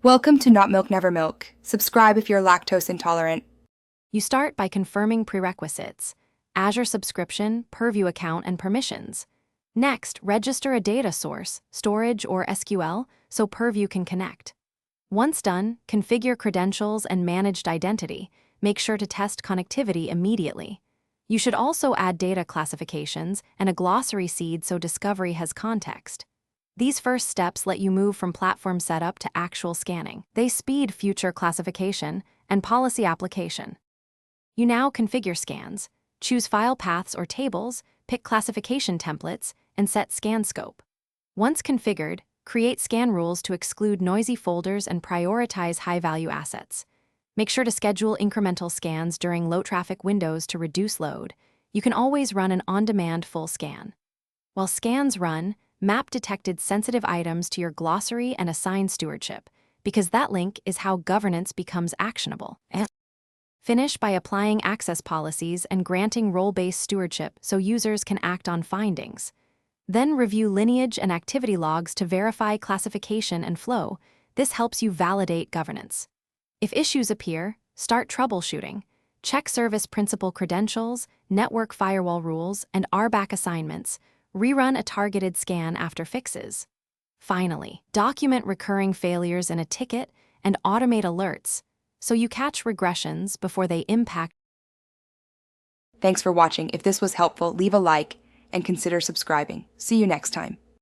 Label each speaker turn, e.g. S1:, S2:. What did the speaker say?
S1: Welcome to Not Milk Never Milk. Subscribe if you're lactose intolerant.
S2: You start by confirming prerequisites: Azure subscription, Purview account, and permissions. Next, register a data source, storage, or SQL, so Purview can connect. Once done, configure credentials and managed identity. Make sure to test connectivity immediately. You should also add data classifications and a glossary seed so discovery has context. These first steps let you move from platform setup to actual scanning. They speed future classification and policy application. You now configure scans, choose file paths or tables, pick classification templates, and set scan scope. Once configured, create scan rules to exclude noisy folders and prioritize high-value assets. Make sure to schedule incremental scans during low-traffic windows to reduce load. You can always run an on-demand full scan. While scans run, map detected sensitive items to your glossary and assign stewardship, because that link is how governance becomes actionable. Finish by applying access policies and granting role-based stewardship so users can act on findings. Then review lineage and activity logs to verify classification and flow. This helps you validate governance. If issues appear, start troubleshooting. Check service principal credentials, network firewall rules, and RBAC assignments. Rerun a targeted scan after fixes. Finally, document recurring failures in a ticket and automate alerts so you catch regressions before they impact.
S1: Thanks for watching. If this was helpful, leave a like and consider subscribing. See you next time.